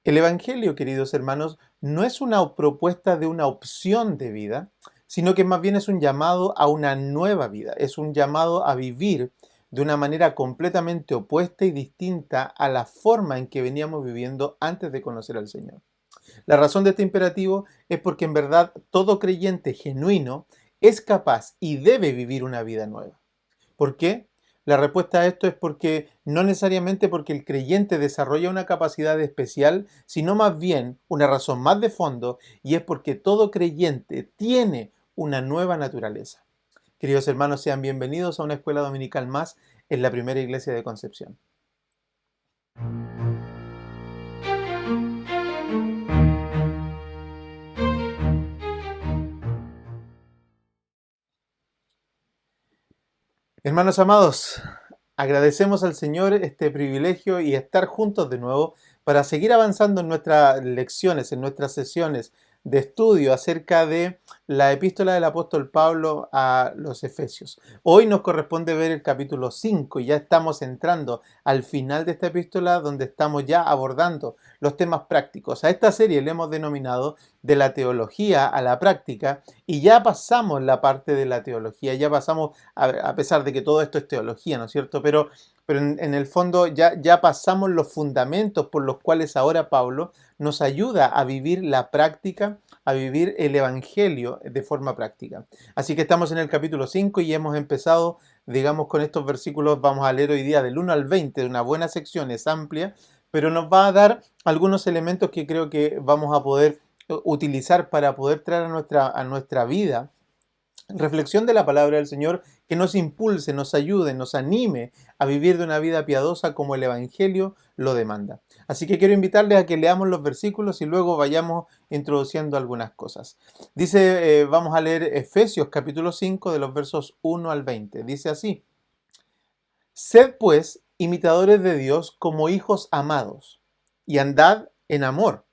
El Evangelio, queridos hermanos, no es una propuesta de una opción de vida, sino que más bien es un llamado a una nueva vida, es un llamado a vivir de una manera completamente opuesta y distinta a la forma en que veníamos viviendo antes de conocer al Señor. La razón de este imperativo es porque en verdad todo creyente genuino es capaz y debe vivir una vida nueva. ¿Por qué? La respuesta a esto es porque no necesariamente porque el creyente desarrolla una capacidad especial, sino más bien una razón más de fondo, y es porque todo creyente tiene una nueva naturaleza. Queridos hermanos, sean bienvenidos a una escuela dominical más en la primera iglesia de Concepción. Hermanos amados, agradecemos al Señor este privilegio y estar juntos de nuevo para seguir avanzando en nuestras lecciones, en nuestras sesiones de estudio acerca de la epístola del apóstol Pablo a los Efesios. Hoy nos corresponde ver el capítulo 5 y ya estamos entrando al final de esta epístola donde estamos ya abordando los temas prácticos. A esta serie le hemos denominado de la teología a la práctica y ya pasamos la parte de la teología, ya pasamos a pesar de que todo esto es teología, ¿no es cierto? Pero en el fondo ya pasamos los fundamentos por los cuales ahora Pablo nos ayuda a vivir la práctica, a vivir el Evangelio de forma práctica. Así que estamos en el capítulo 5 y hemos empezado, digamos, con estos versículos, vamos a leer hoy día del 1 al 20, de una buena sección, es amplia, pero nos va a dar algunos elementos que creo que vamos a poder utilizar para poder traer a nuestra vida reflexión de la palabra del Señor que nos impulse, nos ayude, nos anime a vivir de una vida piadosa como el Evangelio lo demanda. Así que quiero invitarles a que leamos los versículos y luego vayamos introduciendo algunas cosas. Dice, vamos a leer Efesios capítulo 5 de los versos 1 al 20. Dice así: Sed pues imitadores de Dios como hijos amados, y andad en amor,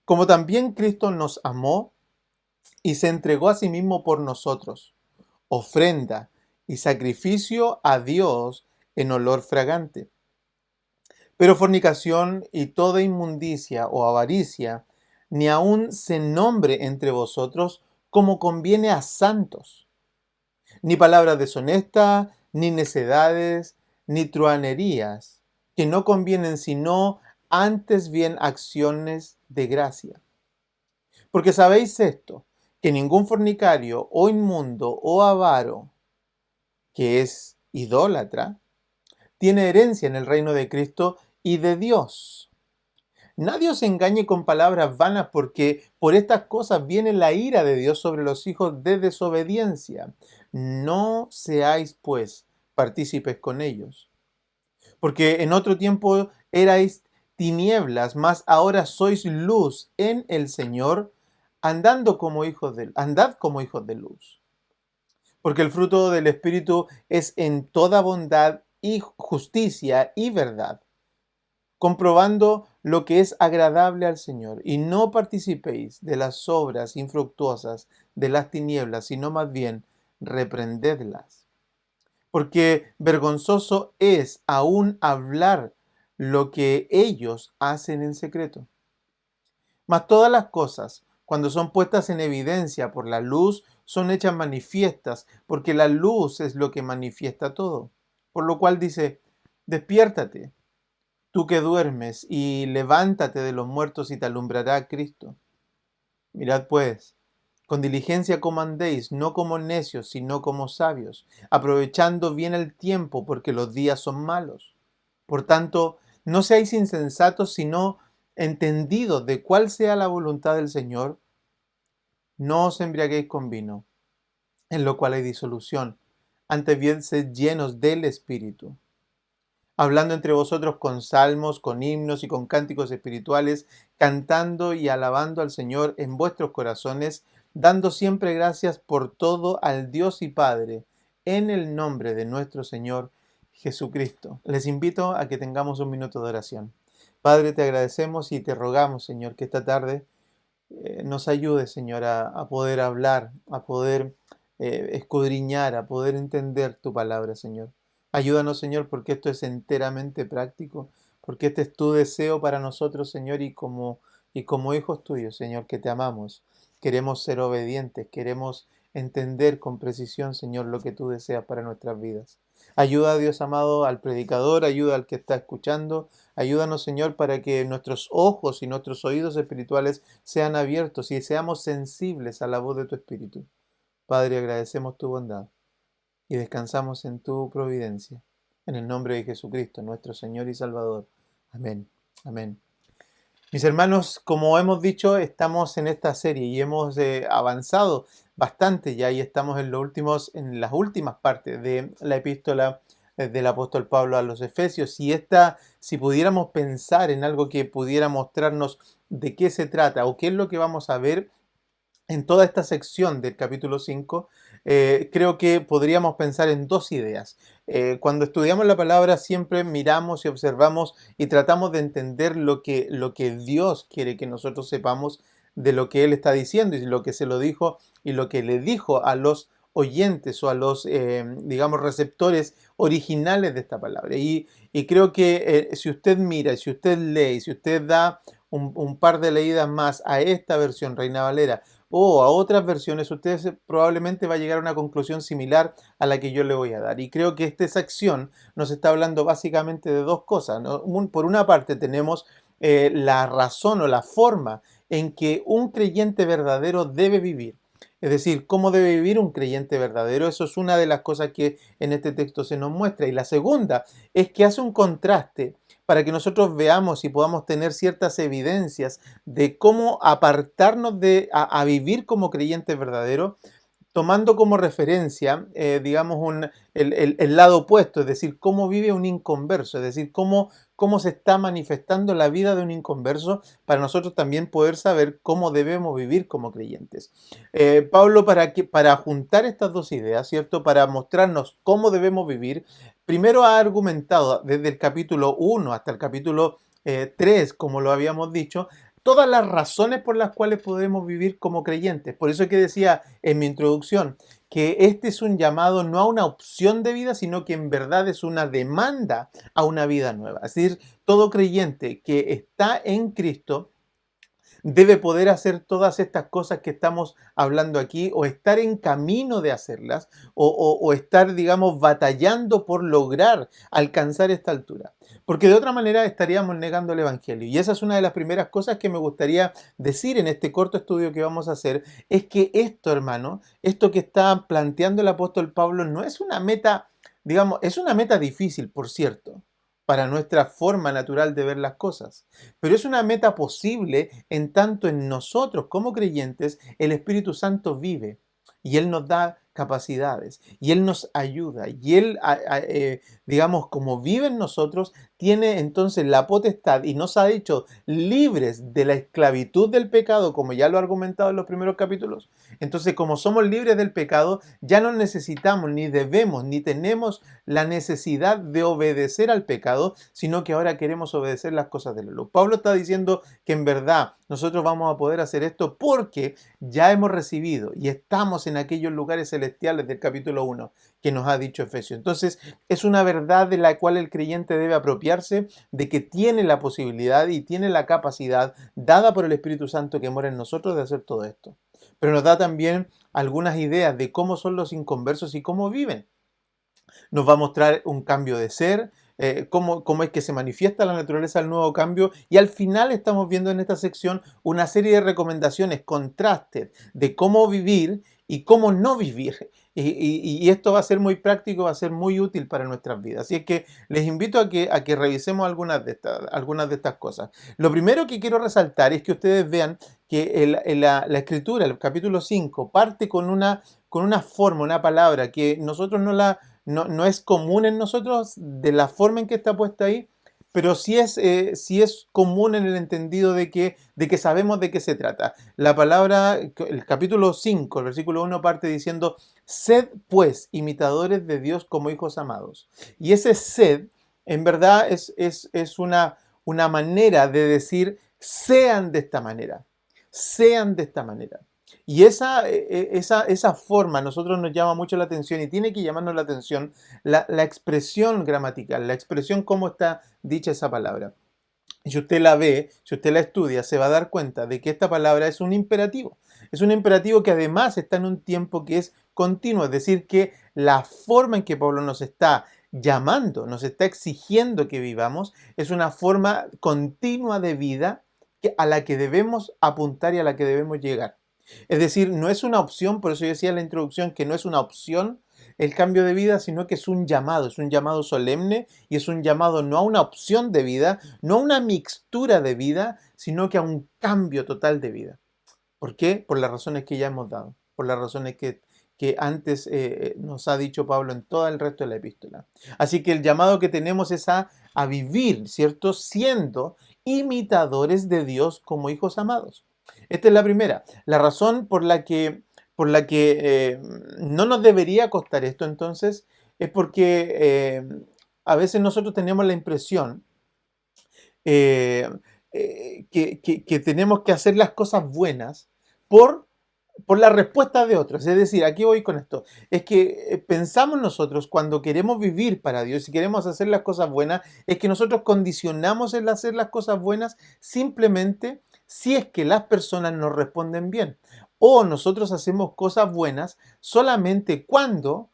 como también Cristo nos amó y se entregó a sí mismo por nosotros, ofrenda y sacrificio a Dios en olor fragante. Pero fornicación y toda inmundicia o avaricia, ni aun se nombre entre vosotros como conviene a santos, ni palabras deshonestas, ni necedades, ni truanerías, que no convienen sino antes bien acciones de gracia. Porque sabéis esto, que ningún fornicario o inmundo o avaro, que es idólatra, tiene herencia en el reino de Cristo y de Dios. Nadie os engañe con palabras vanas, porque por estas cosas viene la ira de Dios sobre los hijos de desobediencia. No seáis, pues, partícipes con ellos. Porque en otro tiempo erais tinieblas, mas ahora sois luz en el Señor, andad como hijos de luz. Porque el fruto del Espíritu es en toda bondad y justicia y verdad, comprobando lo que es agradable al Señor, y no participéis de las obras infructuosas de las tinieblas, sino más bien reprendedlas. Porque vergonzoso es aún hablar lo que ellos hacen en secreto. Mas todas las cosas, cuando son puestas en evidencia por la luz, son hechas manifiestas, porque la luz es lo que manifiesta todo. Por lo cual dice, despiértate, tú que duermes, y levántate de los muertos y te alumbrará Cristo. Mirad pues, con diligencia como andéis, no como necios, sino como sabios, aprovechando bien el tiempo, porque los días son malos. Por tanto, no seáis insensatos, sino entendidos de cuál sea la voluntad del Señor. No os embriaguéis con vino, en lo cual hay disolución. Antes bien, sed llenos del Espíritu, hablando entre vosotros con salmos, con himnos y con cánticos espirituales, cantando y alabando al Señor en vuestros corazones, dando siempre gracias por todo al Dios y Padre, en el nombre de nuestro Señor Jesucristo. Les invito a que tengamos un minuto de oración. Padre, te agradecemos y te rogamos, Señor, que esta tarde nos ayude, Señor, a poder hablar, a poder escudriñar, a poder entender tu palabra, Señor. Ayúdanos, Señor, porque esto es enteramente práctico, porque este es tu deseo para nosotros, Señor, y como hijos tuyos, Señor, que te amamos. Queremos ser obedientes, queremos entender con precisión, Señor, lo que tú deseas para nuestras vidas. Ayuda, Dios amado, al predicador, ayuda al que está escuchando. Ayúdanos, Señor, para que nuestros ojos y nuestros oídos espirituales sean abiertos y seamos sensibles a la voz de tu Espíritu. Padre, agradecemos tu bondad y descansamos en tu providencia. En el nombre de Jesucristo, nuestro Señor y Salvador. Amén. Amén. Mis hermanos, como hemos dicho, estamos en esta serie y hemos avanzado bastante ya y estamos en las últimas partes de la epístola del apóstol Pablo a los Efesios. Y si pudiéramos pensar en algo que pudiera mostrarnos de qué se trata o qué es lo que vamos a ver en toda esta sección del capítulo 5, creo que podríamos pensar en dos ideas. Cuando estudiamos la palabra siempre miramos y observamos y tratamos de entender lo que Dios quiere que nosotros sepamos de lo que Él está diciendo y lo que se lo dijo y lo que le dijo a los oyentes o a los, digamos, receptores originales de esta palabra. Y creo que si usted mira, y si usted lee, y si usted da un par de leídas más a esta versión, Reina Valera, o a otras versiones, usted probablemente va a llegar a una conclusión similar a la que yo le voy a dar. Y creo que esta sección nos está hablando básicamente de dos cosas, ¿no? Por una parte tenemos la razón o la forma en que un creyente verdadero debe vivir. Es decir, cómo debe vivir un creyente verdadero. Eso es una de las cosas que en este texto se nos muestra. Y la segunda es que hace un contraste para que nosotros veamos y podamos tener ciertas evidencias de cómo apartarnos a vivir como creyentes verdaderos, tomando como referencia, digamos, el lado opuesto, es decir, cómo vive un inconverso, es decir, cómo se está manifestando la vida de un inconverso para nosotros también poder saber cómo debemos vivir como creyentes. Pablo, para juntar estas dos ideas, ¿cierto? Para mostrarnos cómo debemos vivir, primero ha argumentado desde el capítulo 1 hasta el capítulo 3, como lo habíamos dicho, todas las razones por las cuales podemos vivir como creyentes. Por eso que decía en mi introducción que este es un llamado no a una opción de vida, sino que en verdad es una demanda a una vida nueva. Es decir, todo creyente que está en Cristo debe poder hacer todas estas cosas que estamos hablando aquí o estar en camino de hacerlas o estar, digamos, batallando por lograr alcanzar esta altura. Porque de otra manera estaríamos negando el Evangelio. Y esa es una de las primeras cosas que me gustaría decir en este corto estudio que vamos a hacer, es que esto, hermano, esto que está planteando el apóstol Pablo no es una meta, digamos, es una meta difícil, por cierto, para nuestra forma natural de ver las cosas. Pero es una meta posible en tanto en nosotros como creyentes el Espíritu Santo vive y Él nos da capacidades y Él nos ayuda y Él, digamos, como vive en nosotros, tiene entonces la potestad y nos ha hecho libres de la esclavitud del pecado, como ya lo he argumentado en los primeros capítulos. Entonces, como somos libres del pecado, ya no necesitamos, ni debemos, ni tenemos la necesidad de obedecer al pecado, sino que ahora queremos obedecer las cosas de la luz. Pablo está diciendo que en verdad nosotros vamos a poder hacer esto porque ya hemos recibido y estamos en aquellos lugares celestiales del capítulo 1 que nos ha dicho Efesios. Entonces, es una verdad de la cual el creyente debe apropiarse, de que tiene la posibilidad y tiene la capacidad dada por el Espíritu Santo que mora en nosotros de hacer todo esto. Pero nos da también algunas ideas de cómo son los inconversos y cómo viven. Nos va a mostrar un cambio de ser, cómo es que se manifiesta la naturaleza del nuevo cambio, y al final estamos viendo en esta sección una serie de recomendaciones, contrastes de cómo vivir y cómo no vivir. Y esto va a ser muy práctico, va a ser muy útil para nuestras vidas. Así es que les invito a que revisemos algunas de estas cosas. Lo primero que quiero resaltar es que ustedes vean que la escritura, el capítulo 5, parte con una forma, una palabra que nosotros no es común en nosotros de la forma en que está puesta ahí, pero sí es común en el entendido de que sabemos de qué se trata. La palabra, el capítulo 5, el versículo 1 parte diciendo, sed pues imitadores de Dios como hijos amados. Y ese sed, en verdad, es una manera de decir, sean de esta manera, sean de esta manera. Y esa forma a nosotros nos llama mucho la atención y tiene que llamarnos la atención la expresión gramatical, la expresión cómo está dicha esa palabra. Y si usted la ve, si usted la estudia, se va a dar cuenta de que esta palabra es un imperativo. Es un imperativo que además está en un tiempo que es continuo, es decir, que la forma en que Pablo nos está llamando, nos está exigiendo que vivamos, es una forma continua de vida a la que debemos apuntar y a la que debemos llegar. Es decir, no es una opción, por eso yo decía en la introducción que no es una opción el cambio de vida, sino que es un llamado solemne y es un llamado no a una opción de vida, no a una mixtura de vida, sino que a un cambio total de vida. ¿Por qué? Por las razones que ya hemos dado, por las razones que antes nos ha dicho Pablo en todo el resto de la epístola. Así que el llamado que tenemos es a vivir, ¿cierto? Siendo imitadores de Dios como hijos amados. Esta es la primera. La razón por la que no nos debería costar esto entonces es porque a veces nosotros tenemos la impresión eh, que tenemos que hacer las cosas buenas por, por la respuesta de otros. Es decir, aquí voy con esto. Es que pensamos nosotros cuando queremos vivir para Dios y queremos hacer las cosas buenas, es que nosotros condicionamos el hacer las cosas buenas simplemente si es que las personas nos responden bien. O nosotros hacemos cosas buenas solamente cuando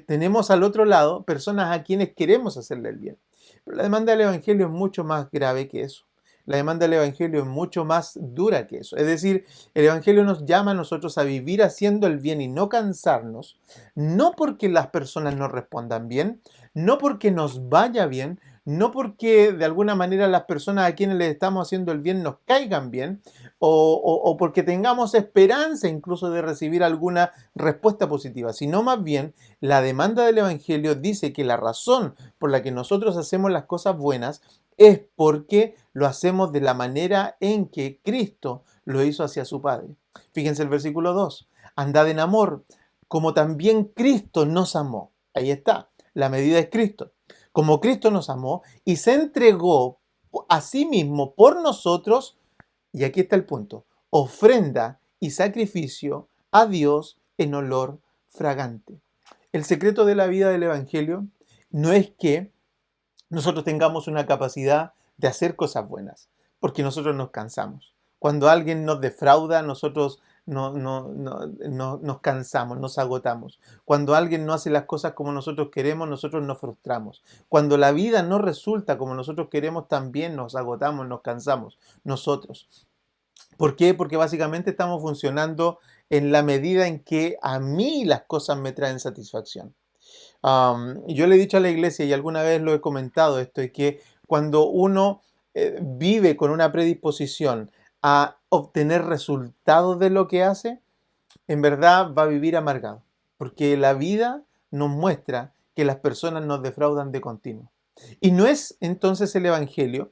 tenemos al otro lado personas a quienes queremos hacerle el bien. Pero la demanda del Evangelio es mucho más grave que eso. La demanda del Evangelio es mucho más dura que eso. Es decir, el Evangelio nos llama a nosotros a vivir haciendo el bien y no cansarnos, no porque las personas nos respondan bien, no porque nos vaya bien, no porque de alguna manera las personas a quienes les estamos haciendo el bien nos caigan bien, o porque tengamos esperanza incluso de recibir alguna respuesta positiva, sino más bien la demanda del Evangelio dice que la razón por la que nosotros hacemos las cosas buenas es porque lo hacemos de la manera en que Cristo lo hizo hacia su Padre. Fíjense el versículo 2. Andad en amor, como también Cristo nos amó. Ahí está, la medida es Cristo. Como Cristo nos amó y se entregó a sí mismo por nosotros, y aquí está el punto, ofrenda y sacrificio a Dios en olor fragante. El secreto de la vida del Evangelio no es que nosotros tengamos una capacidad de hacer cosas buenas, porque nosotros nos cansamos. Cuando alguien nos defrauda, nosotros nos cansamos, nos agotamos. Cuando alguien no hace las cosas como nosotros queremos, nosotros nos frustramos. Cuando la vida no resulta como nosotros queremos, también nos agotamos, nos cansamos nosotros. ¿Por qué? Porque básicamente estamos funcionando en la medida en que a mí las cosas me traen satisfacción. Yo le he dicho a la iglesia y alguna vez lo he comentado esto, es que cuando uno vive con una predisposición a obtener resultados de lo que hace, en verdad va a vivir amargado, porque la vida nos muestra que las personas nos defraudan de continuo. Y no es entonces el Evangelio,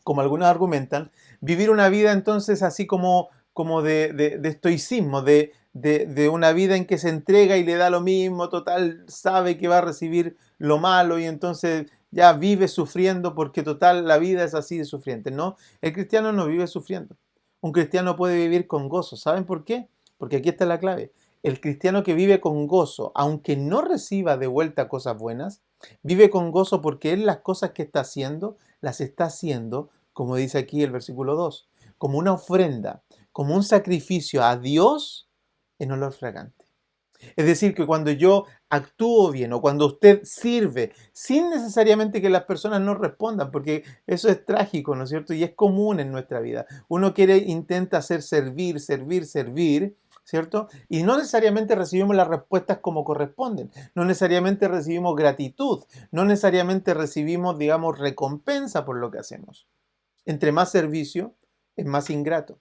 como algunos argumentan, vivir una vida entonces así como de estoicismo, de una vida en que se entrega y le da lo mismo, total, sabe que va a recibir lo malo y entonces ya vive sufriendo porque total la vida es así de sufriente. No, el cristiano no vive sufriendo. Un cristiano puede vivir con gozo. ¿Saben por qué? Porque aquí está la clave. El cristiano que vive con gozo, aunque no reciba de vuelta cosas buenas, vive con gozo porque él las cosas que está haciendo, las está haciendo, como dice aquí el versículo 2, como una ofrenda, como un sacrificio a Dios en olor fragante. Es decir, que cuando yo actúo bien o cuando usted sirve, sin necesariamente que las personas no respondan, porque eso es trágico, ¿no es cierto? Y es común en nuestra vida. Uno intenta hacer servir, servir, servir, ¿cierto? Y no necesariamente recibimos las respuestas como corresponden, no necesariamente recibimos gratitud, no necesariamente recibimos, digamos, recompensa por lo que hacemos. Entre más servicio, es más ingrato.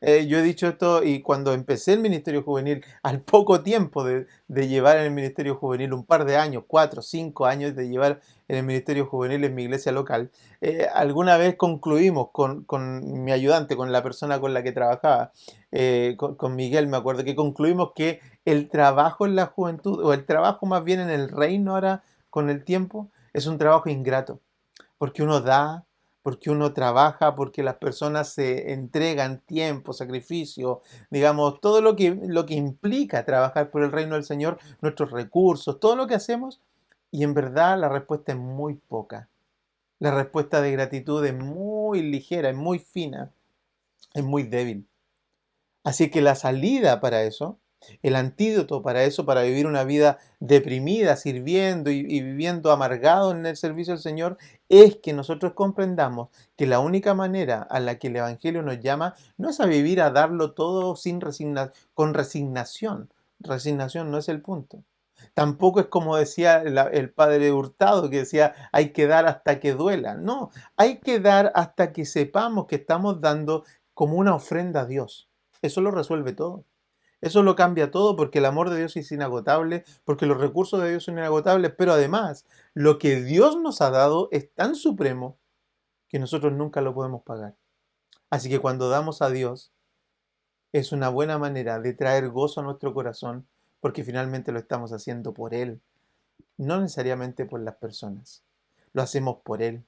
Yo he dicho esto y cuando empecé el Ministerio Juvenil, al poco tiempo de llevar en el Ministerio Juvenil, un par de años, 4 o 5 años de llevar en el Ministerio Juvenil en mi iglesia local, alguna vez concluimos con mi ayudante, con la persona con la que trabajaba, con Miguel, me acuerdo, que concluimos que el trabajo en la juventud, o el trabajo más bien en el reino ahora con el tiempo, es un trabajo ingrato, porque uno da, porque uno trabaja, porque las personas se entregan tiempo, sacrificio, digamos, todo lo que implica trabajar por el reino del Señor, nuestros recursos, todo lo que hacemos, y en verdad la respuesta es muy poca. La respuesta de gratitud es muy ligera, es muy fina, es muy débil. Así que la salida para eso, el antídoto para eso, para vivir una vida deprimida, sirviendo y viviendo amargado en el servicio del Señor, es que nosotros comprendamos que la única manera a la que el Evangelio nos llama no es a vivir a darlo todo con resignación. Resignación no es el punto. Tampoco es como decía el padre Hurtado, que decía hay que dar hasta que duela. No, hay que dar hasta que sepamos que estamos dando como una ofrenda a Dios. Eso lo resuelve todo. Eso lo cambia todo porque el amor de Dios es inagotable, porque los recursos de Dios son inagotables, pero además lo que Dios nos ha dado es tan supremo que nosotros nunca lo podemos pagar. Así que cuando damos a Dios es una buena manera de traer gozo a nuestro corazón porque finalmente lo estamos haciendo por Él, no necesariamente por las personas. Lo hacemos por Él.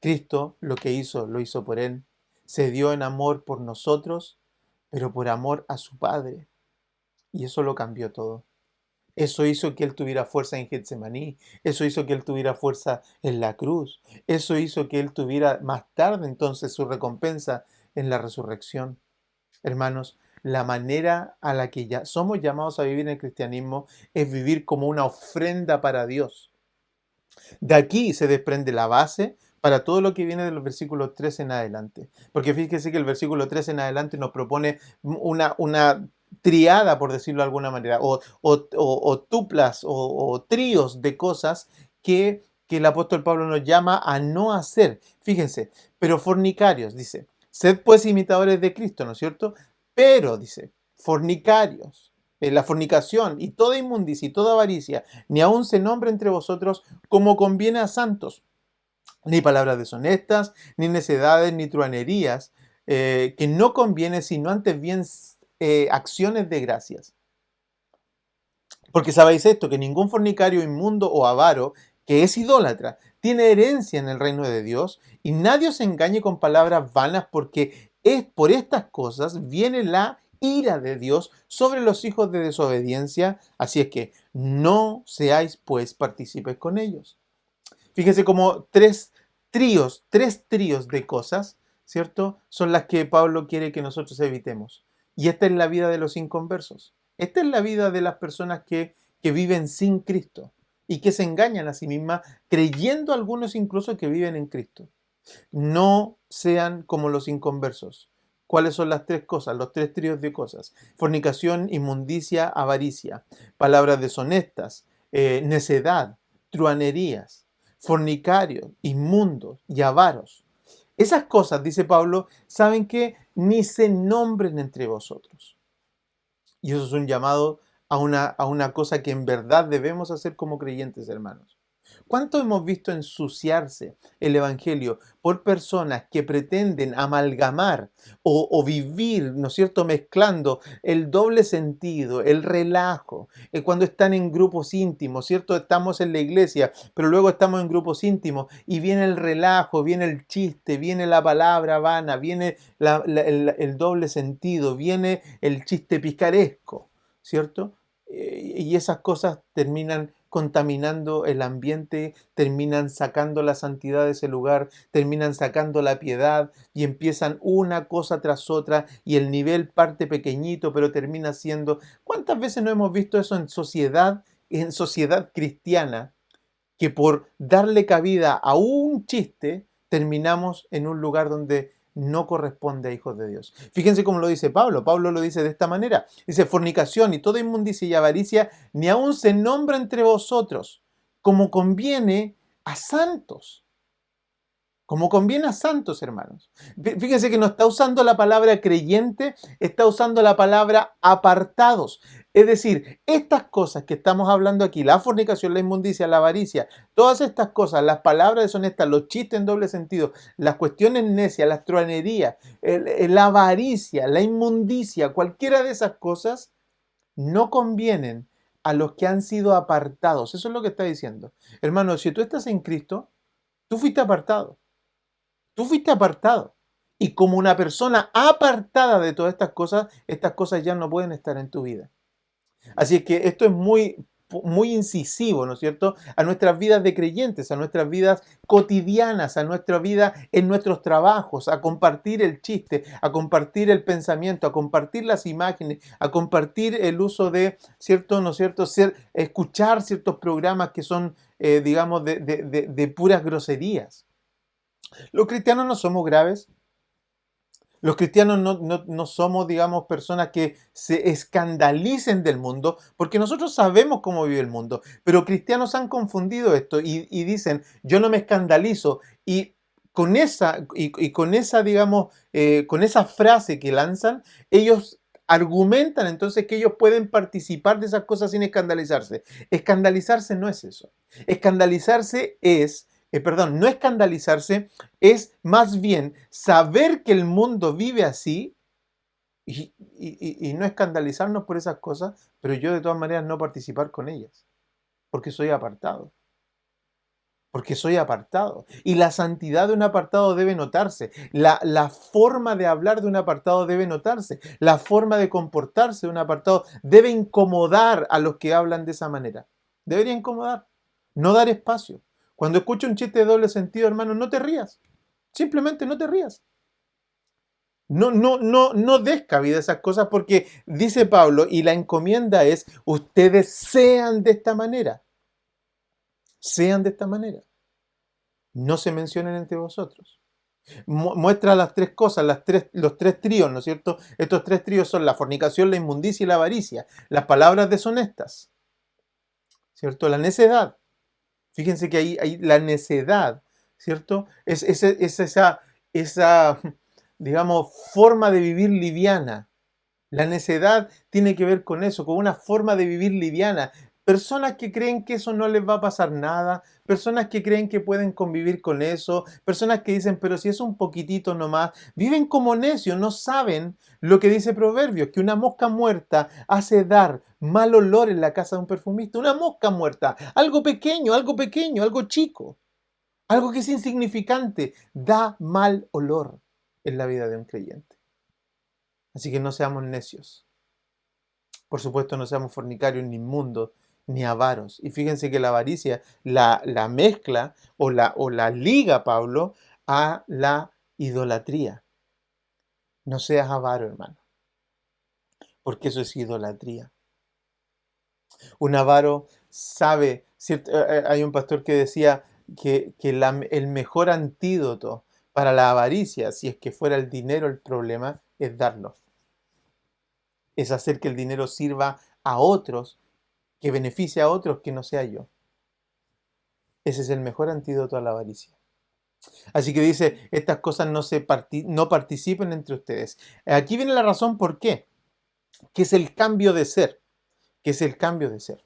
Cristo lo que hizo, lo hizo por Él. Se dio en amor por nosotros, pero por amor a su Padre. Y eso lo cambió todo. Eso hizo que Él tuviera fuerza en Getsemaní. Eso hizo que Él tuviera fuerza en la cruz. Eso hizo que Él tuviera más tarde entonces su recompensa en la resurrección. Hermanos, la manera a la que ya somos llamados a vivir en el cristianismo es vivir como una ofrenda para Dios. De aquí se desprende la base para todo lo que viene de los versículos 3 en adelante. Porque fíjese que el versículo 3 en adelante nos propone una triada, por decirlo de alguna manera, o tuplas o tríos de cosas que el apóstol Pablo nos llama a no hacer. Fíjense, pero fornicarios, dice, sed pues imitadores de Cristo, ¿no es cierto? Pero, dice, fornicarios, la fornicación y toda inmundicia y toda avaricia, ni aun se nombre entre vosotros como conviene a santos, ni palabras deshonestas, ni necedades, ni truanerías, que no conviene, sino antes bien acciones de gracias. Porque sabéis esto, que ningún fornicario inmundo o avaro, que es idólatra, tiene herencia en el reino de Dios, y nadie os engañe con palabras vanas, porque es por estas cosas viene la ira de Dios sobre los hijos de desobediencia, así es que no seáis pues partícipes con ellos. Fíjense como tres tríos de cosas, ¿cierto? Son las que Pablo quiere que nosotros evitemos. Y esta es la vida de los inconversos. Esta es la vida de las personas que viven sin Cristo y que se engañan a sí mismas, creyendo algunos incluso que viven en Cristo. No sean como los inconversos. ¿Cuáles son las tres cosas? Los tres tríos de cosas. Fornicación, inmundicia, avaricia. Palabras deshonestas, necedad, truanerías, fornicarios, inmundos y avaros. Esas cosas, dice Pablo, saben que ni se nombren entre vosotros. Y eso es un llamado a una cosa que en verdad debemos hacer como creyentes, hermanos. ¿Cuánto hemos visto ensuciarse el Evangelio por personas que pretenden amalgamar o vivir, ¿no es cierto?, mezclando el doble sentido, el relajo, cuando están en grupos íntimos, ¿cierto? Estamos en la iglesia, pero luego estamos en grupos íntimos y viene el relajo, viene el chiste, viene la palabra vana, viene el doble sentido, viene el chiste picaresco, ¿cierto? Y esas cosas terminan contaminando el ambiente, terminan sacando la santidad de ese lugar, terminan sacando la piedad y empiezan una cosa tras otra y el nivel parte pequeñito pero termina siendo... ¿Cuántas veces no hemos visto eso en sociedad cristiana, que por darle cabida a un chiste terminamos en un lugar donde no corresponde a hijos de Dios? Fíjense cómo lo dice Pablo. Pablo lo dice de esta manera. Dice, fornicación y toda inmundicia y avaricia ni aun se nombra entre vosotros, como conviene a santos. Como conviene a santos, hermanos. Fíjense que no está usando la palabra creyente, está usando la palabra apartados. Es decir, estas cosas que estamos hablando aquí, la fornicación, la inmundicia, la avaricia, todas estas cosas, las palabras deshonestas, los chistes en doble sentido, las cuestiones necias, las truanerías, la avaricia, la inmundicia, cualquiera de esas cosas no convienen a los que han sido apartados. Eso es lo que está diciendo. Hermano, si tú estás en Cristo, tú fuiste apartado. Tú fuiste apartado. Y como una persona apartada de todas estas cosas ya no pueden estar en tu vida. Así es que esto es muy incisivo, ¿no es cierto?, a nuestras vidas de creyentes, a nuestras vidas cotidianas, a nuestra vida en nuestros trabajos, a compartir el chiste, a compartir el pensamiento, a compartir las imágenes, a compartir el uso de, ¿cierto?, ¿no es cierto?, escuchar ciertos programas que son, digamos, de puras groserías. Los cristianos no somos graves. Los cristianos no somos, digamos, personas que se escandalicen del mundo, porque nosotros sabemos cómo vive el mundo, pero cristianos han confundido esto y dicen, yo no me escandalizo, y con esa, digamos, con esa frase que lanzan, ellos argumentan entonces que ellos pueden participar de esas cosas sin escandalizarse. Escandalizarse no es eso. Escandalizarse es, perdón, no escandalizarse es más bien saber que el mundo vive así y no escandalizarnos por esas cosas, pero yo de todas maneras no participar con ellas, porque soy apartado. Porque soy apartado. Y la santidad de un apartado debe notarse. La forma de hablar de un apartado debe notarse. La forma de comportarse de un apartado debe incomodar a los que hablan de esa manera. Debería incomodar. No dar espacio. Cuando escucho un chiste de doble sentido, hermano, no te rías. Simplemente no te rías. No des cabida a esas cosas porque dice Pablo, y la encomienda es, ustedes sean de esta manera. Sean de esta manera. No se mencionen entre vosotros. Muestra las tres cosas, los tres tríos, ¿no es cierto? Estos tres tríos son la fornicación, la inmundicia y la avaricia. Las palabras deshonestas, ¿cierto? La necedad. Fíjense que ahí la necedad, ¿cierto? Es esa, digamos, forma de vivir liviana. La necedad tiene que ver con eso, con una forma de vivir liviana. Personas que creen que eso no les va a pasar nada, personas que creen que pueden convivir con eso, personas que dicen, pero si es un poquitito nomás, viven como necios, no saben lo que dice Proverbios, que una mosca muerta hace dar mal olor en la casa de un perfumista. Una mosca muerta, algo pequeño, algo chico, algo que es insignificante, da mal olor en la vida de un creyente. Así que no seamos necios. Por supuesto, no seamos fornicarios, ni inmundos, ni avaros. Y fíjense que la avaricia la mezcla o la liga, Pablo, a la idolatría. No seas avaro, hermano, porque eso es idolatría. Un avaro sabe, ¿cierto? Hay un pastor que decía que el mejor antídoto para la avaricia, si es que fuera el dinero el problema, es darlo. Es hacer que el dinero sirva a otros, que beneficie a otros, que no sea yo. Ese es el mejor antídoto a la avaricia. Así que dice, estas cosas no participen entre ustedes. Aquí viene la razón por qué, que es el cambio de ser, que es el cambio de ser.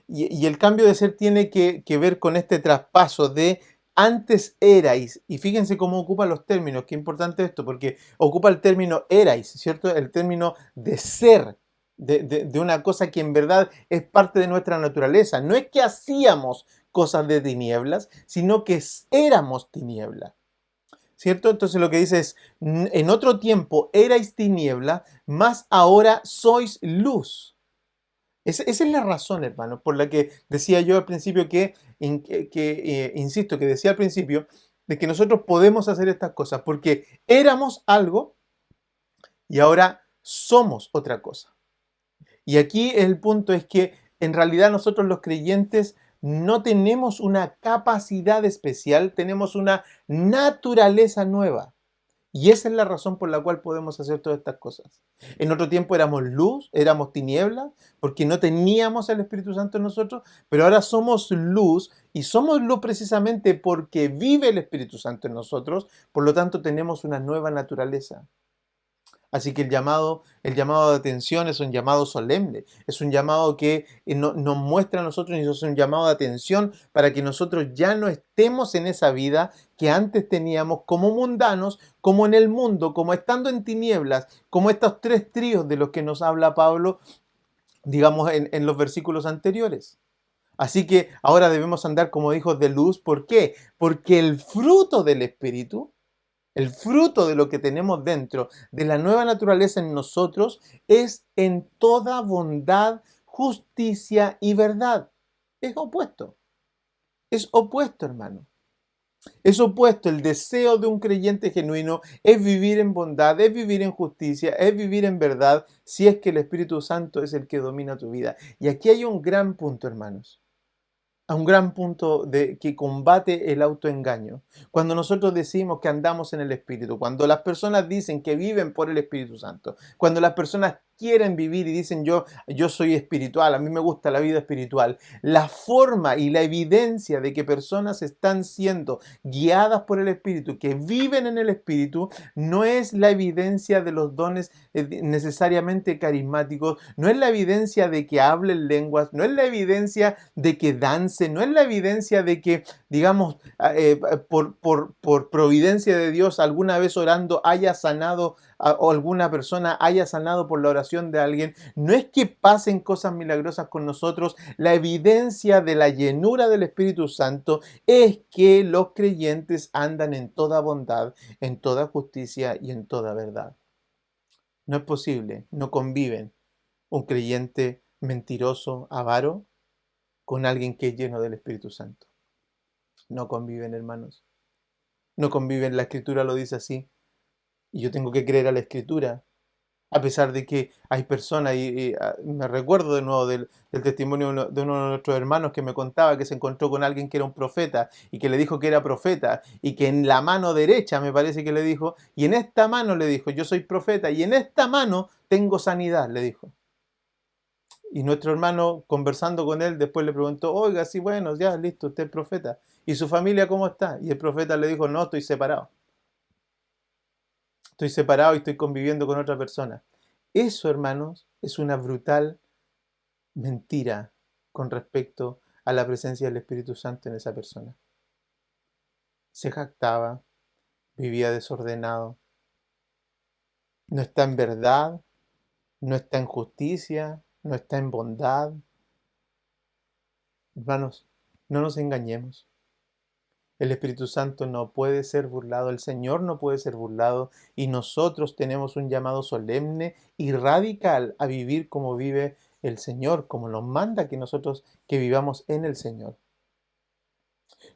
Y el cambio de ser tiene que ver con este traspaso de antes erais, y fíjense cómo ocupa los términos, qué importante esto, porque ocupa el término erais, ¿cierto? El término de ser, de una cosa que en verdad es parte de nuestra naturaleza. No es que hacíamos cosas de tinieblas, sino que éramos tinieblas, ¿cierto? Entonces lo que dice es, en otro tiempo erais tiniebla, mas ahora sois luz. Esa es la razón, hermano, por la que decía yo al principio insisto, que decía al principio, de que nosotros podemos hacer estas cosas, porque éramos algo y ahora somos otra cosa. Y aquí el punto es que en realidad nosotros los creyentes no tenemos una capacidad especial, tenemos una naturaleza nueva. Y esa es la razón por la cual podemos hacer todas estas cosas. En otro tiempo éramos luz, éramos tinieblas, porque no teníamos el Espíritu Santo en nosotros, pero ahora somos luz y somos luz precisamente porque vive el Espíritu Santo en nosotros, por lo tanto tenemos una nueva naturaleza. Así que el llamado de atención es un llamado solemne, es un llamado que nos muestra a nosotros y es un llamado de atención para que nosotros ya no estemos en esa vida que antes teníamos como mundanos, como en el mundo, como estando en tinieblas, como estos tres tríos de los que nos habla Pablo, digamos, en los versículos anteriores. Así que ahora debemos andar como hijos de luz. ¿Por qué? Porque el fruto del Espíritu, el fruto de lo que tenemos dentro, de la nueva naturaleza en nosotros, es en toda bondad, justicia y verdad. Es opuesto. Es opuesto, hermano. Es opuesto. El deseo de un creyente genuino es vivir en bondad, es vivir en justicia, es vivir en verdad, si es que el Espíritu Santo es el que domina tu vida. Y aquí hay un gran punto, hermanos. A un gran punto de que combate el autoengaño. Cuando nosotros decimos que andamos en el Espíritu, cuando las personas dicen que viven por el Espíritu Santo, cuando las personas quieren vivir y dicen yo soy espiritual, a mí me gusta la vida espiritual, la forma y la evidencia de que personas están siendo guiadas por el Espíritu, que viven en el Espíritu, no es la evidencia de los dones necesariamente carismáticos, no es la evidencia de que hablen lenguas, no es la evidencia de que dancen, no es la evidencia de que, digamos, por providencia de Dios, alguna vez orando haya sanado o alguna persona haya sanado por la oración de alguien. No es que pasen cosas milagrosas con nosotros. La evidencia de la llenura del Espíritu Santo es que los creyentes andan en toda bondad, en toda justicia y en toda verdad. No es posible, no conviven un creyente mentiroso, avaro, con alguien que es lleno del Espíritu Santo. No conviven, hermanos. No conviven, la Escritura lo dice así. Y yo tengo que creer a la Escritura, a pesar de que hay personas, me recuerdo de nuevo del testimonio de uno de nuestros hermanos que me contaba que se encontró con alguien que era un profeta y que le dijo que era profeta y que en la mano derecha, me parece que le dijo, y en esta mano le dijo, yo soy profeta y en esta mano tengo sanidad, le dijo. Y nuestro hermano, conversando con él, después le preguntó, oiga, sí, bueno, ya, listo, usted es profeta. ¿Y su familia cómo está? Y el profeta le dijo, no, estoy separado. Estoy separado y estoy conviviendo con otra persona. Eso, hermanos, es una brutal mentira con respecto a la presencia del Espíritu Santo en esa persona. Se jactaba, vivía desordenado, no está en verdad, no está en justicia, no está en bondad. Hermanos, no nos engañemos. El Espíritu Santo no puede ser burlado, el Señor no puede ser burlado y nosotros tenemos un llamado solemne y radical a vivir como vive el Señor, como nos manda que nosotros que vivamos en el Señor,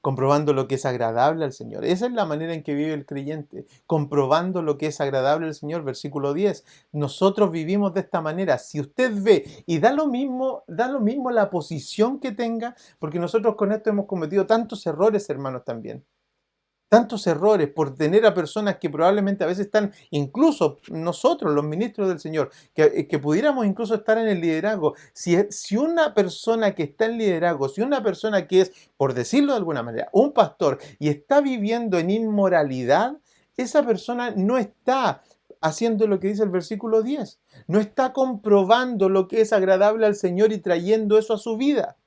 comprobando lo que es agradable al Señor. Esa es la manera en que vive el creyente, comprobando lo que es agradable al Señor, versículo 10. Nosotros vivimos de esta manera. Si usted ve, y da lo mismo la posición que tenga, porque nosotros con esto hemos cometido tantos errores, hermanos, también. Tantos errores por tener a personas que probablemente a veces están, incluso nosotros, los ministros del Señor, que pudiéramos incluso estar en el liderazgo. Si una persona que está en liderazgo, si una persona que es, por decirlo de alguna manera, un pastor y está viviendo en inmoralidad, esa persona no está haciendo lo que dice el versículo 10. No está comprobando lo que es agradable al Señor y trayendo eso a su vida.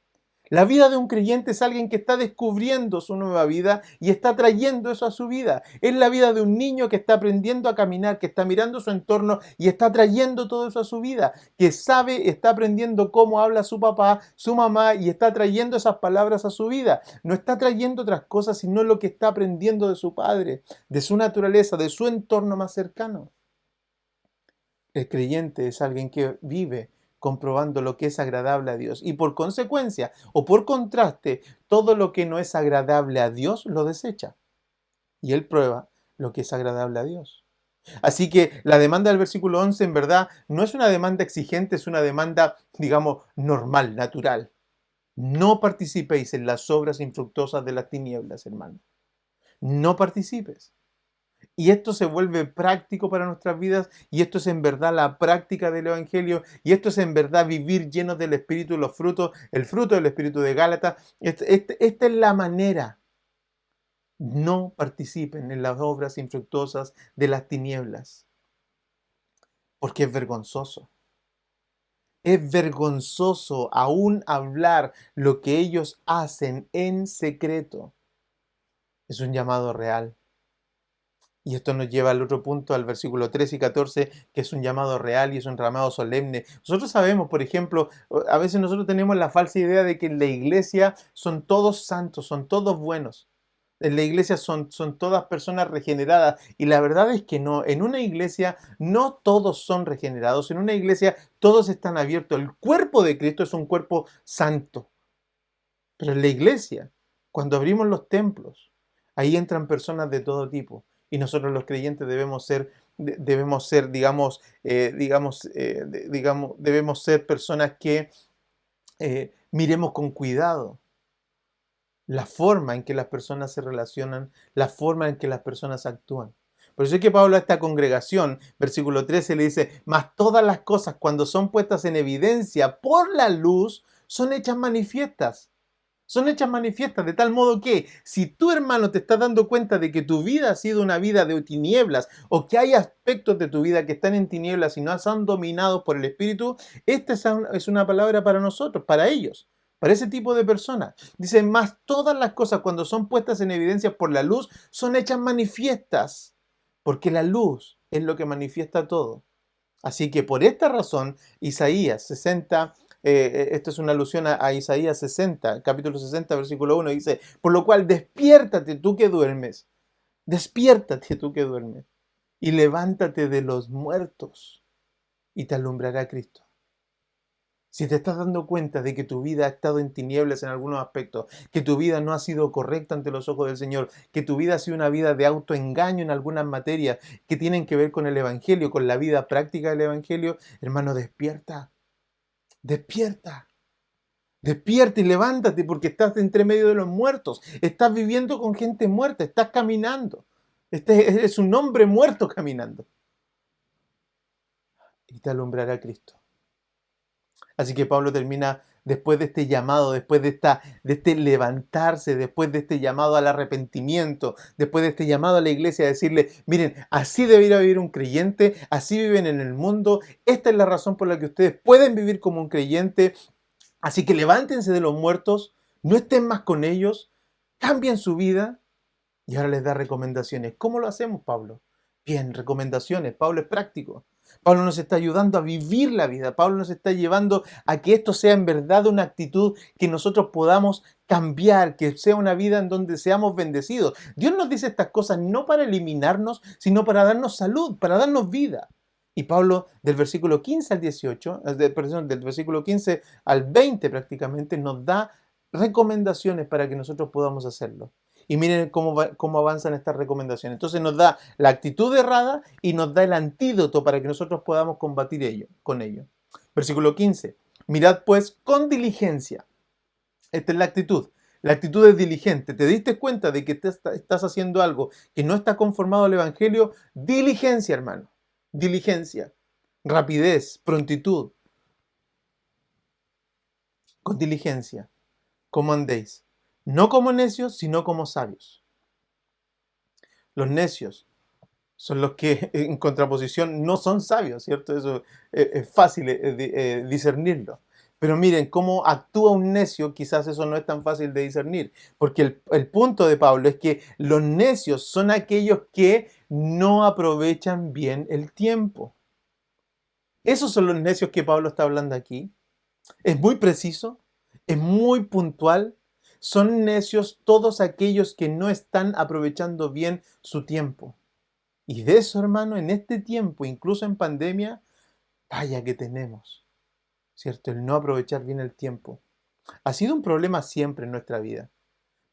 La vida de un creyente es alguien que está descubriendo su nueva vida y está trayendo eso a su vida. Es la vida de un niño que está aprendiendo a caminar, que está mirando su entorno y está trayendo todo eso a su vida, que sabe, está aprendiendo cómo habla su papá, su mamá y está trayendo esas palabras a su vida. No está trayendo otras cosas, sino lo que está aprendiendo de su padre, de su naturaleza, de su entorno más cercano. El creyente es alguien que vive comprobando lo que es agradable a Dios y por consecuencia o por contraste, todo lo que no es agradable a Dios lo desecha y él prueba lo que es agradable a Dios. Así que la demanda del versículo 11 en verdad no es una demanda exigente, es una demanda, digamos, normal, natural. No participéis en las obras infructuosas de las tinieblas, hermano. No participes. Y esto se vuelve práctico para nuestras vidas y esto es en verdad la práctica del Evangelio y esto es en verdad vivir llenos del Espíritu, los frutos, el fruto del Espíritu de Gálatas. Esta es la manera. No participen en las obras infructuosas de las tinieblas, porque es vergonzoso. Es vergonzoso aún hablar lo que ellos hacen en secreto. Es un llamado real. Y esto nos lleva al otro punto, al versículo 13 y 14, que es un llamado real y es un llamado solemne. Nosotros sabemos, por ejemplo, a veces nosotros tenemos la falsa idea de que en la iglesia son todos santos, son todos buenos. En la iglesia son todas personas regeneradas y la verdad es que no. En una iglesia no todos son regenerados. En una iglesia todos están abiertos. El cuerpo de Cristo es un cuerpo santo. Pero en la iglesia, cuando abrimos los templos, ahí entran personas de todo tipo. Y nosotros los creyentes debemos ser, debemos ser personas que miremos con cuidado la forma en que las personas se relacionan, la forma en que las personas actúan. Por eso es que Pablo a esta congregación, versículo 13, le dice, mas todas las cosas cuando son puestas en evidencia por la luz, son hechas manifiestas. Son hechas manifiestas de tal modo que si tú, hermano, te estás dando cuenta de que tu vida ha sido una vida de tinieblas o que hay aspectos de tu vida que están en tinieblas y no son dominados por el Espíritu, esta es una palabra para nosotros, para ellos, para ese tipo de personas. Dice, más todas las cosas cuando son puestas en evidencia por la luz son hechas manifiestas, porque la luz es lo que manifiesta todo. Así que por esta razón, Isaías 60, esto es una alusión a Isaías 60, capítulo 60, versículo 1, dice, por lo cual despiértate tú que duermes, despiértate tú que duermes, y levántate de los muertos, y te alumbrará Cristo. Si te estás dando cuenta de que tu vida ha estado en tinieblas en algunos aspectos, que tu vida no ha sido correcta ante los ojos del Señor, que tu vida ha sido una vida de autoengaño en algunas materias que tienen que ver con el Evangelio, con la vida práctica del Evangelio, hermano, despierta, despierta. Despierta y levántate porque estás entre medio de los muertos. Estás viviendo con gente muerta, estás caminando. Este es un hombre muerto caminando. Y te alumbrará Cristo. Así que Pablo termina después de este llamado, después de este levantarse, después de este llamado al arrepentimiento, después de este llamado a la iglesia a decirle, miren, así debería vivir un creyente, así viven en el mundo, esta es la razón por la que ustedes pueden vivir como un creyente, así que levántense de los muertos, no estén más con ellos, cambien su vida y ahora les da recomendaciones. ¿Cómo lo hacemos, Pablo? Bien, recomendaciones. Pablo es práctico. Pablo nos está ayudando a vivir la vida. Pablo nos está llevando a que esto sea en verdad una actitud que nosotros podamos cambiar, que sea una vida en donde seamos bendecidos. Dios nos dice estas cosas no para eliminarnos, sino para darnos salud, para darnos vida. Y Pablo del versículo 15 al 18, perdón, del versículo 15 al 20 prácticamente, nos da recomendaciones para que nosotros podamos hacerlo. Y miren cómo avanzan estas recomendaciones. Entonces nos da la actitud errada y nos da el antídoto para que nosotros podamos combatir con ello. Versículo 15. Mirad pues con diligencia. Esta es la actitud. La actitud es diligente. ¿Te diste cuenta de que estás haciendo algo que no está conformado al Evangelio? Diligencia, hermano. Diligencia. Rapidez, prontitud. Con diligencia. ¿Cómo andéis? No como necios, sino como sabios. Los necios son los que en contraposición no son sabios, ¿cierto? Eso es fácil discernirlo. Pero miren, cómo actúa un necio, quizás eso no es tan fácil de discernir, porque el punto de Pablo es que los necios son aquellos que no aprovechan bien el tiempo. Esos son los necios que Pablo está hablando aquí. Es muy preciso, es muy puntual. Son necios todos aquellos que no están aprovechando bien su tiempo. Y de eso, hermano, en este tiempo, incluso en pandemia, vaya que tenemos, ¿cierto? El no aprovechar bien el tiempo. Ha sido un problema siempre en nuestra vida,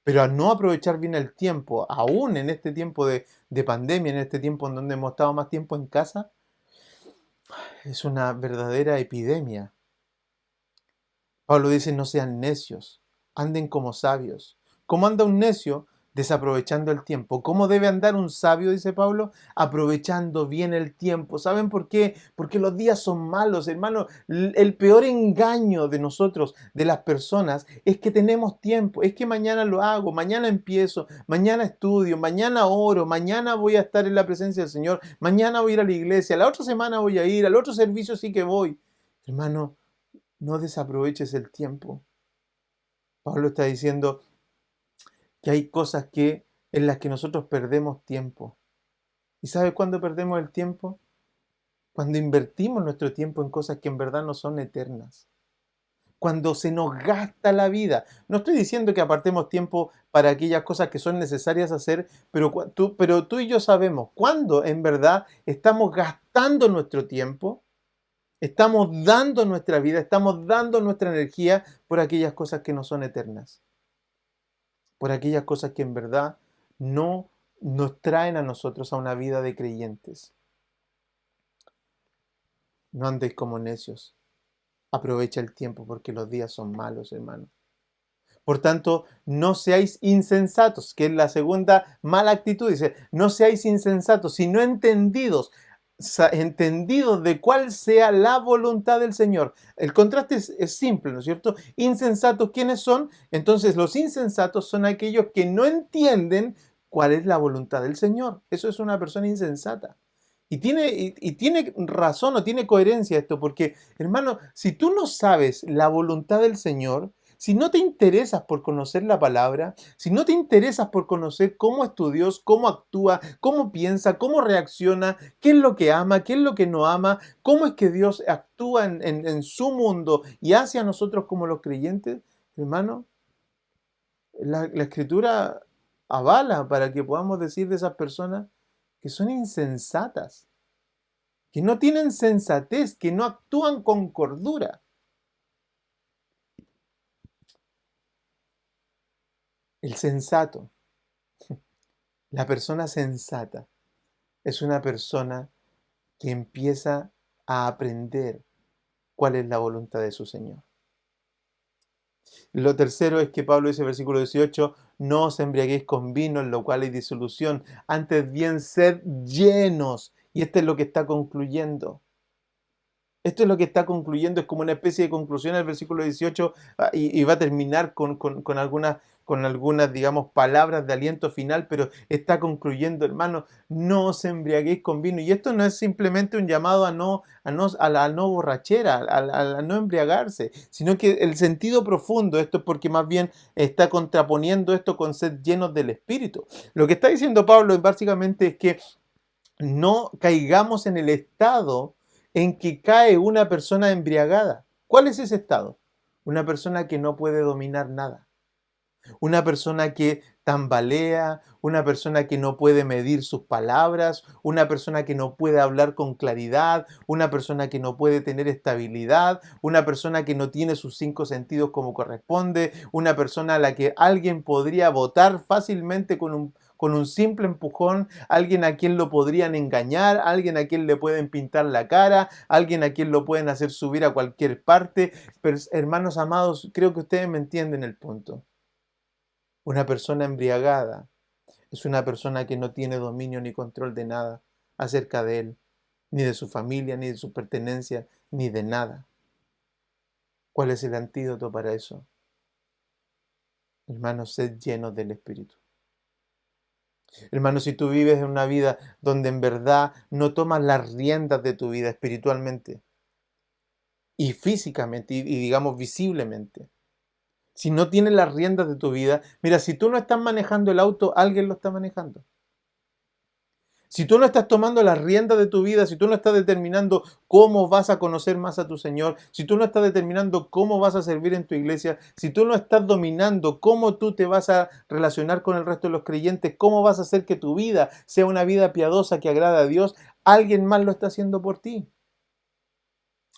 pero al no aprovechar bien el tiempo, aún en este tiempo de pandemia, en este tiempo en donde hemos estado más tiempo en casa, es una verdadera epidemia. Pablo dice, no sean necios, anden como sabios. ¿Cómo anda un necio? Desaprovechando el tiempo. ¿Cómo debe andar un sabio, dice Pablo? Aprovechando bien el tiempo. ¿Saben por qué? Porque los días son malos, hermano. El peor engaño de nosotros, de las personas, es que tenemos tiempo. Es que mañana lo hago, mañana empiezo, mañana estudio, mañana oro, mañana voy a estar en la presencia del Señor, mañana voy a ir a la iglesia, la otra semana voy a ir, al otro servicio sí que voy. Hermano, no desaproveches el tiempo. Pablo está diciendo que hay cosas en las que nosotros perdemos tiempo. ¿Y sabe cuándo perdemos el tiempo? Cuando invertimos nuestro tiempo en cosas que en verdad no son eternas. Cuando se nos gasta la vida. No estoy diciendo que apartemos tiempo para aquellas cosas que son necesarias hacer, pero tú y yo sabemos cuándo en verdad estamos gastando nuestro tiempo, estamos dando nuestra vida, estamos dando nuestra energía por aquellas cosas que no son eternas, por aquellas cosas que en verdad no nos traen a nosotros a una vida de creyentes. No andéis como necios. Aprovecha el tiempo porque los días son malos, hermano. Por tanto, no seáis insensatos, que es la segunda mala actitud. Dice, no seáis insensatos, sino entendidos, entendidos de cuál sea la voluntad del Señor. El contraste es simple, ¿no es cierto? Insensatos, ¿quiénes son? Entonces, los insensatos son aquellos que no entienden cuál es la voluntad del Señor. Eso es una persona insensata. Y tiene razón o tiene coherencia esto, porque, hermano, si tú no sabes la voluntad del Señor, si no te interesas por conocer la palabra, si no te interesas por conocer cómo es tu Dios, cómo actúa, cómo piensa, cómo reacciona, qué es lo que ama, qué es lo que no ama, cómo es que Dios actúa en su mundo y hacia nosotros como los creyentes, hermano, la Escritura avala para que podamos decir de esas personas que son insensatas, que no tienen sensatez, que no actúan con cordura. El sensato, la persona sensata, es una persona que empieza a aprender cuál es la voluntad de su Señor. Lo tercero es que Pablo dice, versículo 18, no os embriaguéis con vino, en lo cual hay disolución, antes bien sed llenos. Y esto es lo que está concluyendo. Esto es lo que está concluyendo, es como una especie de conclusión el versículo 18 y va a terminar con algunas, digamos, palabras de aliento final, pero está concluyendo, hermano, no os embriaguéis con vino. Y esto no es simplemente un llamado a la no borrachera, a no embriagarse, sino que el sentido profundo, esto es porque más bien está contraponiendo esto con ser llenos del Espíritu. Lo que está diciendo Pablo básicamente es que no caigamos en el estado en que cae una persona embriagada. ¿Cuál es ese estado? Una persona que no puede dominar nada. Una persona que tambalea, una persona que no puede medir sus palabras, una persona que no puede hablar con claridad, una persona que no puede tener estabilidad, una persona que no tiene sus cinco sentidos como corresponde, una persona a la que alguien podría botar fácilmente con un simple empujón, alguien a quien lo podrían engañar, alguien a quien le pueden pintar la cara, alguien a quien lo pueden hacer subir a cualquier parte. Pero, hermanos amados, creo que ustedes me entienden el punto. Una persona embriagada es una persona que no tiene dominio ni control de nada acerca de él, ni de su familia, ni de su pertenencia, ni de nada. ¿Cuál es el antídoto para eso? Hermanos, sed llenos del Espíritu. Hermanos, si tú vives en una vida donde en verdad no tomas las riendas de tu vida espiritualmente y físicamente y digamos visiblemente, si no tienes las riendas de tu vida, mira, si tú no estás manejando el auto, alguien lo está manejando. Si tú no estás tomando las riendas de tu vida, si tú no estás determinando cómo vas a conocer más a tu Señor, si tú no estás determinando cómo vas a servir en tu iglesia, si tú no estás dominando cómo tú te vas a relacionar con el resto de los creyentes, cómo vas a hacer que tu vida sea una vida piadosa que agrada a Dios, alguien más lo está haciendo por ti.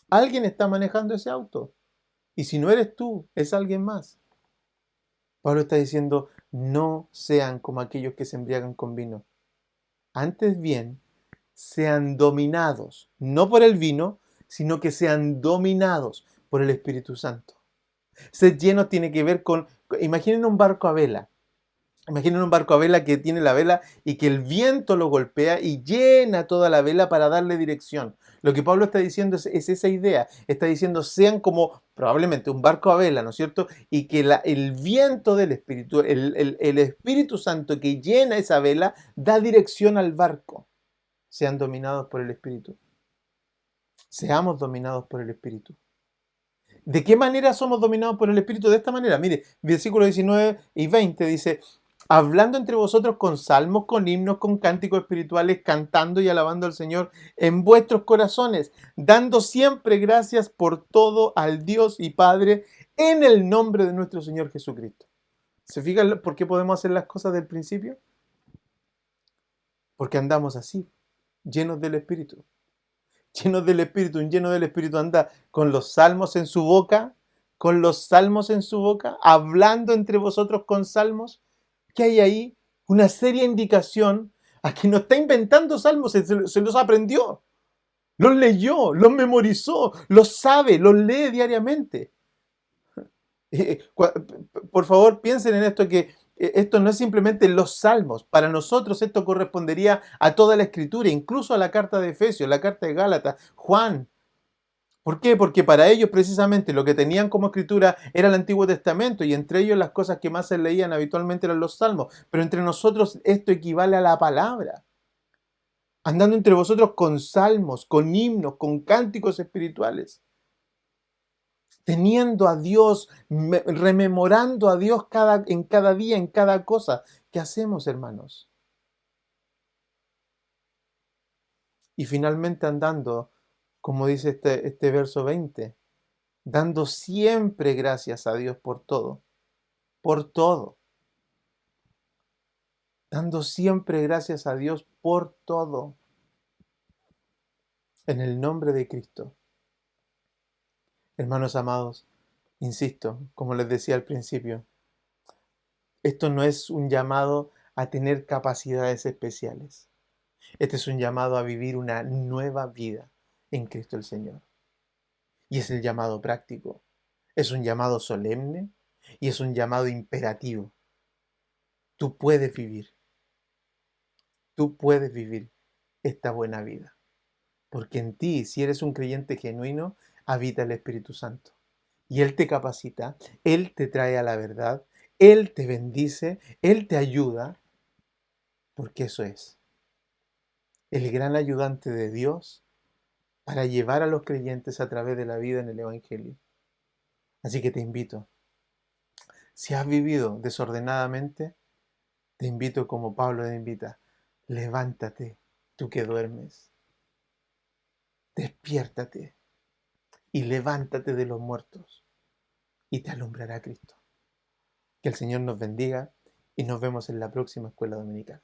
Alguien está manejando ese auto. Y si no eres tú, es alguien más. Pablo está diciendo, no sean como aquellos que se embriagan con vino. Antes bien, sean dominados, no por el vino, sino que sean dominados por el Espíritu Santo. Ser lleno tiene que ver con, imaginen un barco a vela. Imaginen un barco a vela que tiene la vela y que el viento lo golpea y llena toda la vela para darle dirección. Lo que Pablo está diciendo es esa idea. Está diciendo, sean como probablemente un barco a vela, ¿no es cierto? Y que el viento del Espíritu, el Espíritu Santo que llena esa vela, da dirección al barco. Sean dominados por el Espíritu. Seamos dominados por el Espíritu. ¿De qué manera somos dominados por el Espíritu? De esta manera, mire, versículos 19 y 20 dice, hablando entre vosotros con salmos, con himnos, con cánticos espirituales, cantando y alabando al Señor en vuestros corazones, dando siempre gracias por todo al Dios y Padre en el nombre de nuestro Señor Jesucristo. ¿Se fijan por qué podemos hacer las cosas del principio? Porque andamos así, llenos del Espíritu. Llenos del Espíritu, un lleno del Espíritu anda con los salmos en su boca, con los salmos en su boca, hablando entre vosotros con salmos. ¿Qué hay ahí? Una seria indicación a que no está inventando salmos, se los aprendió, los leyó, los memorizó, los sabe, los lee diariamente. Por favor, piensen en esto, que esto no es simplemente los salmos. Para nosotros esto correspondería a toda la escritura, incluso a la carta de Efesios, la carta de Gálatas, Juan. ¿Por qué? Porque para ellos precisamente lo que tenían como escritura era el Antiguo Testamento, y entre ellos las cosas que más se leían habitualmente eran los salmos. Pero entre nosotros esto equivale a la palabra. Andando entre vosotros con salmos, con himnos, con cánticos espirituales, teniendo a Dios, rememorando a Dios en cada día, en cada cosa que hacemos, hermanos. Y finalmente andando, como dice este verso 20, dando siempre gracias a Dios por todo, dando siempre gracias a Dios por todo, en el nombre de Cristo. Hermanos amados, insisto, como les decía al principio, esto no es un llamado a tener capacidades especiales. Este es un llamado a vivir una nueva vida en Cristo el Señor. Y es el llamado práctico, es un llamado solemne y es un llamado imperativo. Tú puedes vivir, tú puedes vivir esta buena vida. Porque en ti, si eres un creyente genuino, habita el Espíritu Santo. Y Él te capacita, Él te trae a la verdad, Él te bendice, Él te ayuda, porque eso es el gran ayudante de Dios para llevar a los creyentes a través de la vida en el Evangelio. Así que te invito, si has vivido desordenadamente, te invito como Pablo te invita, levántate, tú que duermes, despiértate y levántate de los muertos y te alumbrará Cristo. Que el Señor nos bendiga y nos vemos en la próxima escuela dominical.